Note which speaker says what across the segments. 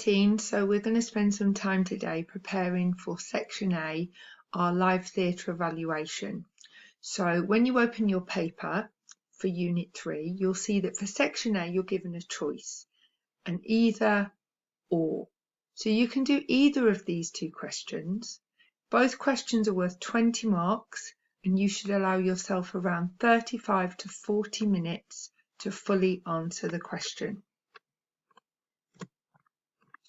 Speaker 1: 13, so we're going to spend some time today preparing for Section A, our live theatre evaluation. So when you open your paper for Unit 3, you'll see that for Section A you're given a choice, an either or. So you can do either of these two questions. Both questions are worth 20 marks and you should allow yourself around 35 to 40 minutes to fully answer the question.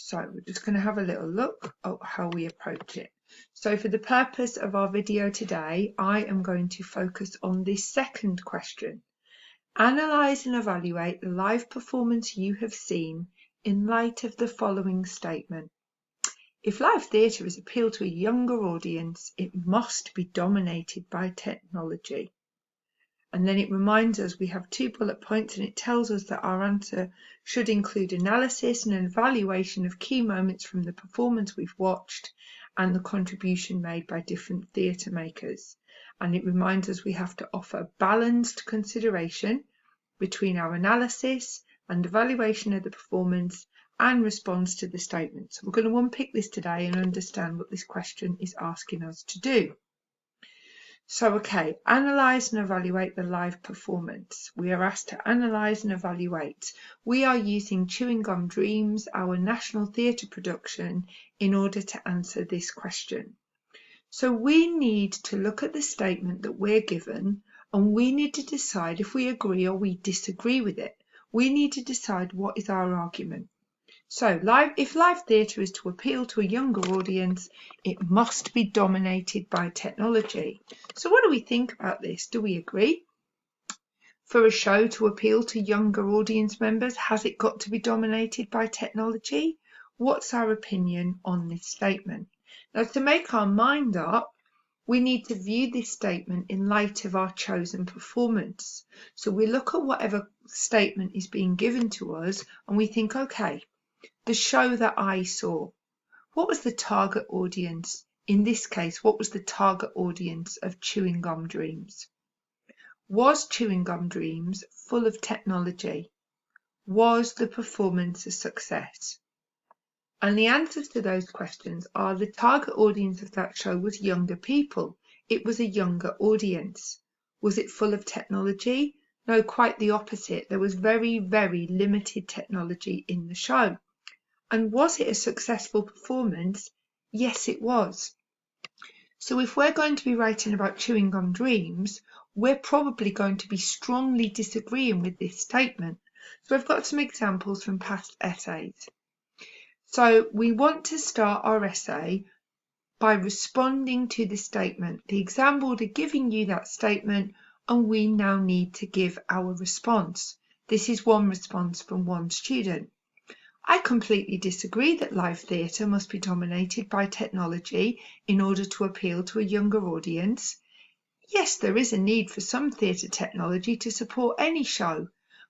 Speaker 1: So we're just going to have a little look at how we approach it. So for the purpose of our video today, I am going to focus on this second question. Analyse and evaluate the live performance you have seen in light of the following statement. If live theatre is appeal to a younger audience, it must be dominated by technology. And then it reminds us we have 2 bullet points and it tells us that our answer should include analysis and an evaluation of key moments from the performance we've watched and the contribution made by different theatre makers. And it reminds us we have to offer balanced consideration between our analysis and evaluation of the performance and response to the statement. So we're going to unpick this today and understand what this question is asking us to do. So, okay, analyse and evaluate the live performance. We are asked to analyse and evaluate. We are using Chewing Gum Dreams, our national theatre production, in order to answer this question. So we need to look at the statement that we're given and we need to decide if we agree or we disagree with it. We need to decide what is our argument. So if live theatre is to appeal to a younger audience, it must be dominated by technology. So what do we think about this? Do we agree? For a show to appeal to younger audience members, has it got to be dominated by technology? What's our opinion on this statement? Now, to make our mind up, we need to view this statement in light of our chosen performance. So we look at whatever statement is being given to us and we think, okay, the show that I saw, what was the target audience? In this case, what was the target audience of Chewing Gum Dreams? Was Chewing Gum Dreams full of technology? Was the performance a success? And the answers to those questions are the target audience of that show was younger people. It was a younger audience. Was it full of technology? No, quite the opposite. There was very, very limited technology in the show. And was it a successful performance? Yes, it was. So if we're going to be writing about Chewing Gum Dreams, we're probably going to be strongly disagreeing with this statement. So I've got some examples from past essays. So we want to start our essay by responding to the statement. The exam board are giving you that statement and we now need to give our response. This is one response from one student. I completely disagree that live theatre must be dominated by technology in order to appeal to a younger audience. Yes, there is a need for some theatre technology to support any show,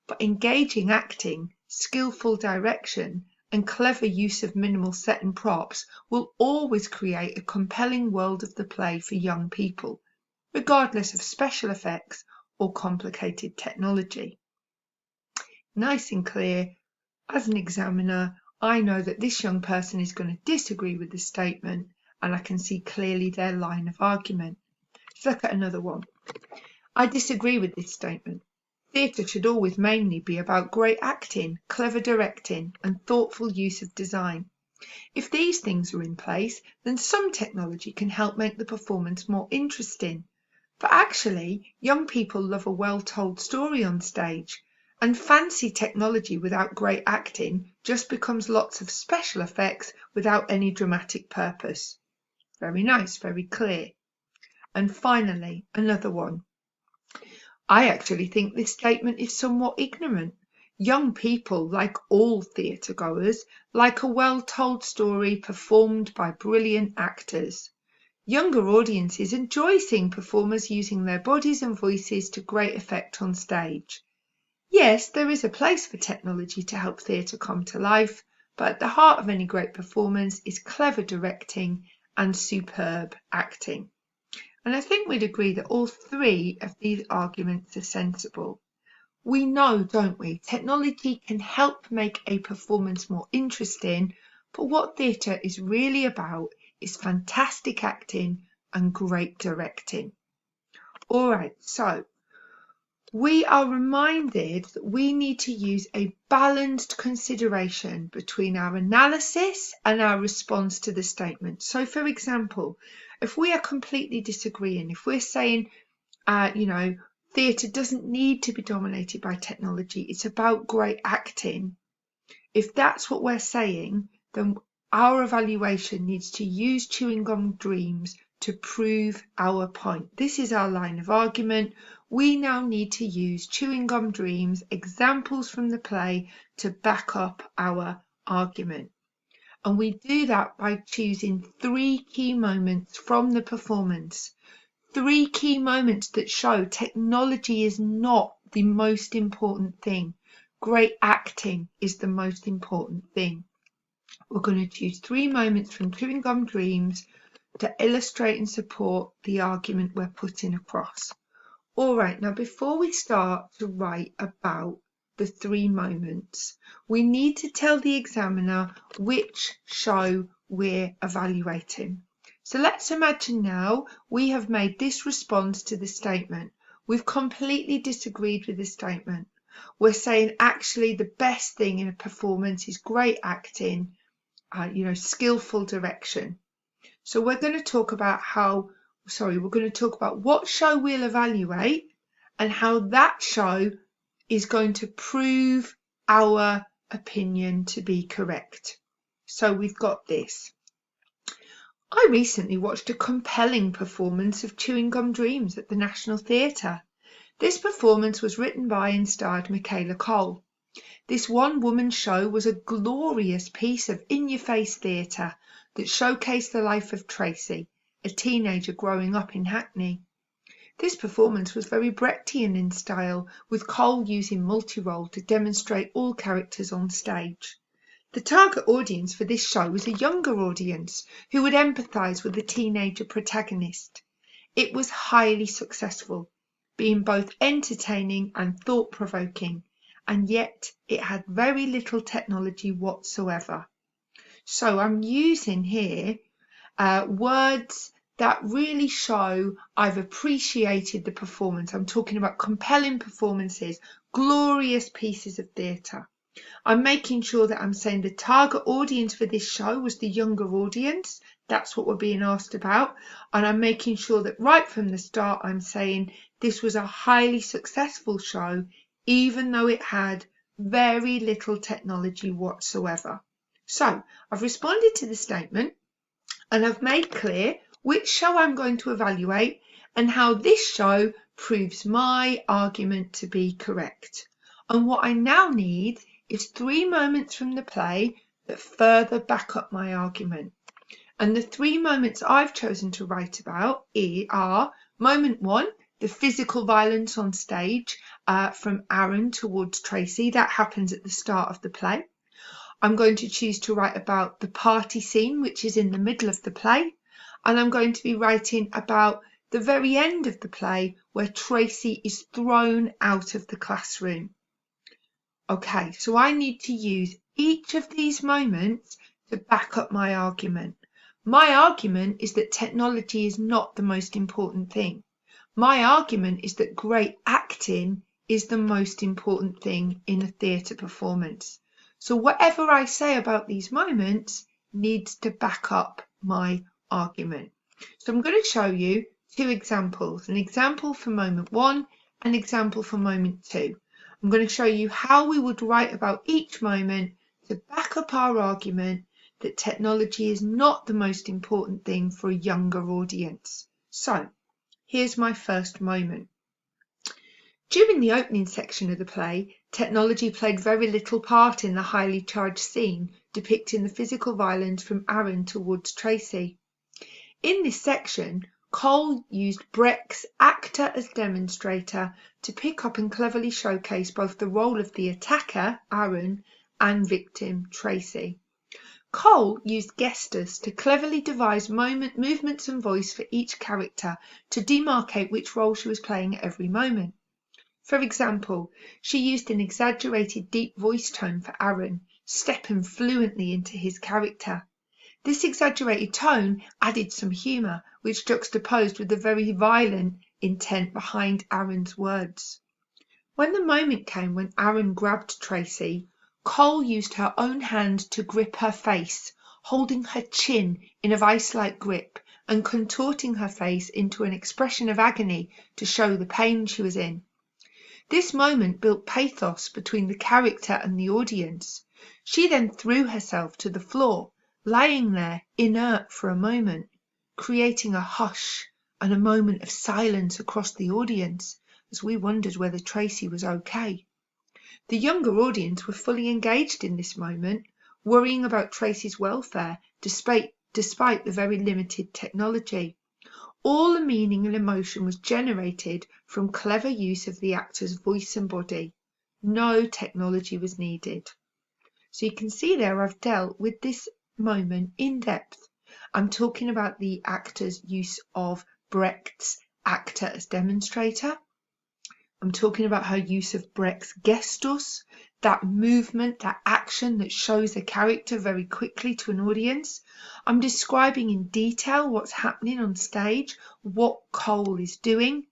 Speaker 1: but engaging acting, skillful direction, and clever use of minimal set and props will always create a compelling world of the play for young people, regardless of special effects or complicated technology. Nice and clear. As an examiner, I know that this young person is going to disagree with the statement and I can see clearly their line of argument. Let's look at another one. I disagree with this statement. Theatre should always mainly be about great acting, clever directing and thoughtful use of design. If these things are in place, then some technology can help make the performance more interesting. But actually, young people love a well-told story on stage. And fancy technology without great acting just becomes lots of special effects without any dramatic purpose. Very nice, very clear. And finally, another one. I actually think this statement is somewhat ignorant. Young people, like all theatre goers, like a well-told story performed by brilliant actors. Younger audiences enjoy seeing performers using their bodies and voices to great effect on stage. Yes, there is a place for technology to help theatre come to life, but at the heart of any great performance is clever directing and superb acting. And I think we'd agree that all 3 of these arguments are sensible. We know, don't we, technology can help make a performance more interesting, But what theatre is really about is fantastic acting and great directing. All right, so we are reminded that we need to use a balanced consideration between our analysis and our response to the statement. So, for example, if we are completely disagreeing, if we're saying, theatre doesn't need to be dominated by technology, it's about great acting. If that's what we're saying, then our evaluation needs to use Chewing Gum Dreams to prove our point. This is our line of argument. We now need to use Chewing Gum Dreams, examples from the play, to back up our argument. And we do that by choosing 3 key moments from the performance. 3 key moments that show technology is not the most important thing. Great acting is the most important thing. We're going to choose 3 moments from Chewing Gum Dreams to illustrate and support the argument we're putting across. All right, now before we start to write about the 3 moments, we need to tell the examiner which show we're evaluating. So let's imagine now we have made this response to the statement. We've completely disagreed with the statement. We're saying actually the best thing in a performance is great acting, skillful direction. So we're going to talk about what show we'll evaluate and how that show is going to prove our opinion to be correct. So we've got this. I recently watched a compelling performance of Chewing Gum Dreams at the National Theatre. This performance was written by and starred Michaela Coel. This one-woman show was a glorious piece of in-your-face theatre that showcased the life of Tracy, a teenager growing up in Hackney. This performance was very Brechtian in style, with Coel using multi-role to demonstrate all characters on stage. The target audience for this show was a younger audience who would empathise with the teenager protagonist. It was highly successful, being both entertaining and thought-provoking, and yet it had very little technology whatsoever. So I'm using here words that really show I've appreciated the performance. I'm talking about compelling performances, glorious pieces of theatre. I'm making sure that I'm saying the target audience for this show was the younger audience. That's what we're being asked about. And I'm making sure that right from the start, I'm saying this was a highly successful show, even though it had very little technology whatsoever. So I've responded to the statement and I've made clear which show I'm going to evaluate and how this show proves my argument to be correct. And what I now need is 3 moments from the play that further back up my argument. And the 3 moments I've chosen to write about are moment 1, the physical violence on stage from Aaron towards Tracy. That happens at the start of the play. I'm going to choose to write about the party scene, which is in the middle of the play. And I'm going to be writing about the very end of the play where Tracy is thrown out of the classroom. Okay, so I need to use each of these moments to back up my argument. My argument is that technology is not the most important thing. My argument is that great acting is the most important thing in a theatre performance. So whatever I say about these moments needs to back up my argument. So I'm going to show you 2 examples, an example for moment 1, an example for moment 2. I'm going to show you how we would write about each moment to back up our argument that technology is not the most important thing for a younger audience. So here's my first moment. During the opening section of the play, technology played very little part in the highly charged scene depicting the physical violence from Aaron towards Tracy. In this section, Coel used Brecht's actor as demonstrator to pick up and cleverly showcase both the role of the attacker, Aaron, and victim, Tracy. Coel used gestures to cleverly devise movements and voice for each character to demarcate which role she was playing at every moment. For example, she used an exaggerated deep voice tone for Aaron, stepping fluently into his character. This exaggerated tone added some humour, which juxtaposed with the very violent intent behind Aaron's words. When the moment came when Aaron grabbed Tracy, Cole used her own hand to grip her face, holding her chin in a vice-like grip and contorting her face into an expression of agony to show the pain she was in. This moment built pathos between the character and the audience. She then threw herself to the floor, lying there inert for a moment, creating a hush and a moment of silence across the audience as we wondered whether Tracy was okay. The younger audience were fully engaged in this moment, worrying about Tracy's welfare despite the very limited technology. All the meaning and emotion was generated from clever use of the actor's voice and body. No technology was needed. So you can see there I've dealt with this moment in depth. I'm talking about the actor's use of Brecht's actor as demonstrator. I'm talking about her use of Brecht's gestus, that movement, that action that shows a character very quickly to an audience. I'm describing in detail what's happening on stage, what Cole is doing,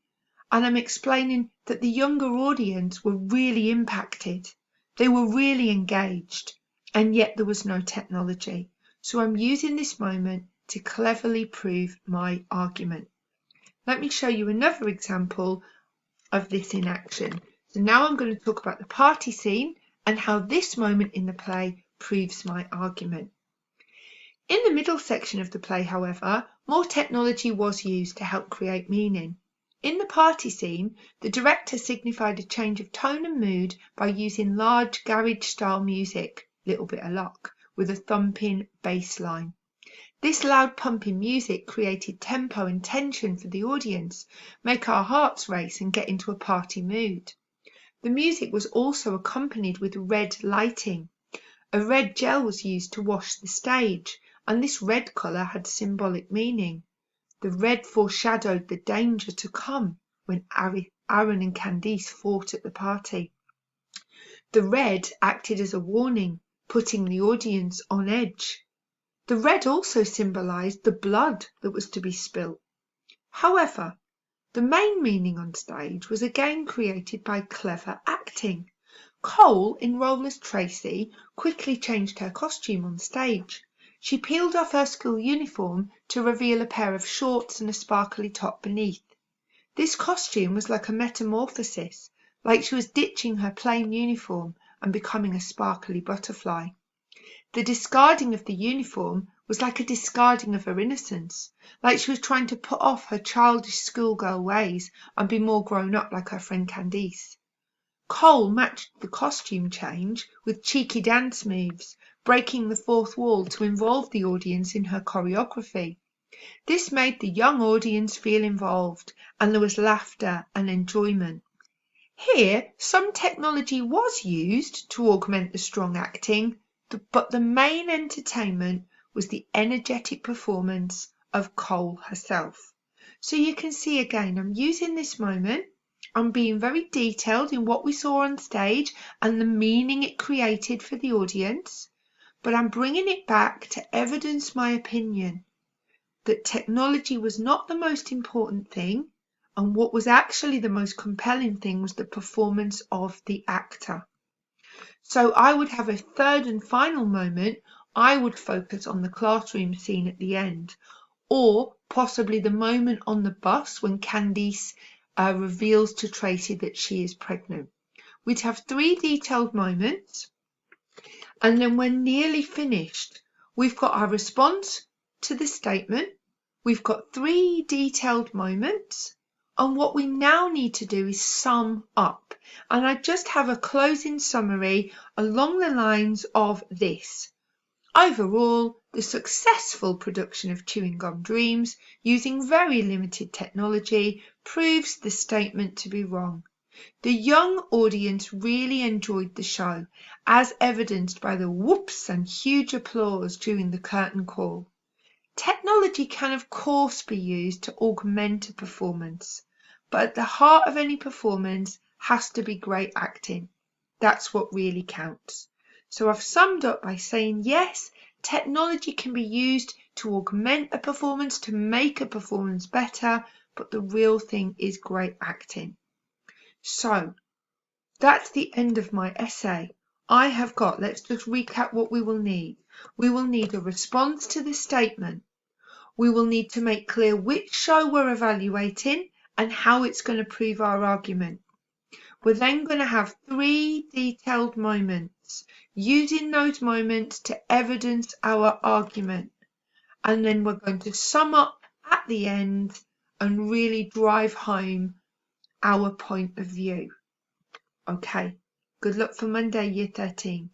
Speaker 1: and I'm explaining that the younger audience were really impacted. They were really engaged, and yet there was no technology. So I'm using this moment to cleverly prove my argument. Let me show you another example of this in action. So now I'm going to talk about the party scene and how this moment in the play proves my argument. In the middle section of the play, however, more technology was used to help create meaning. In the party scene, the director signified a change of tone and mood by using large garage-style music, Little Bit of Luck, with a thumping bass line. This loud pumping music created tempo and tension for the audience, make our hearts race and get into a party mood. The music was also accompanied with red lighting. A red gel was used to wash the stage, and this red colour had symbolic meaning. The red foreshadowed the danger to come when Aaron and Candice fought at the party. The red acted as a warning, putting the audience on edge. The red also symbolised the blood that was to be spilt. However, the main meaning on stage was again created by clever acting. Cole, in role as Tracy, quickly changed her costume on stage. She peeled off her school uniform to reveal a pair of shorts and a sparkly top beneath. This costume was like a metamorphosis, like she was ditching her plain uniform and becoming a sparkly butterfly. The discarding of the uniform was like a discarding of her innocence, like she was trying to put off her childish schoolgirl ways and be more grown up like her friend Candice. Cole matched the costume change with cheeky dance moves, breaking the fourth wall to involve the audience in her choreography. This made the young audience feel involved, and there was laughter and enjoyment. Here, some technology was used to augment the strong acting, but the main entertainment was the energetic performance of Cole herself. So you can see again, I'm using this moment, I'm being very detailed in what we saw on stage and the meaning it created for the audience, but I'm bringing it back to evidence my opinion that technology was not the most important thing, and what was actually the most compelling thing was the performance of the actor. So I would have a third and final moment. I would focus on the classroom scene at the end, or possibly the moment on the bus when Candice reveals to Tracy that she is pregnant. We'd have 3 detailed moments, and then when nearly finished, we've got our response to the statement, we've got 3 detailed moments, and what we now need to do is sum up. And I just have a closing summary along the lines of this. Overall, the successful production of Chewing Gum Dreams using very limited technology proves the statement to be wrong. The young audience really enjoyed the show, as evidenced by the whoops and huge applause during the curtain call. Technology can of course be used to augment a performance, but at the heart of any performance has to be great acting. That's what really counts. So I've summed up by saying, yes, technology can be used to augment a performance, to make a performance better, but the real thing is great acting. So that's the end of my essay. I have got, let's just recap what we will need. We will need a response to the statement. We will need to make clear which show we're evaluating and how it's going to prove our argument. We're then going to have 3 detailed moments, using those moments to evidence our argument. And then we're going to sum up at the end and really drive home our point of view. Okay, good luck for Monday, Year 13.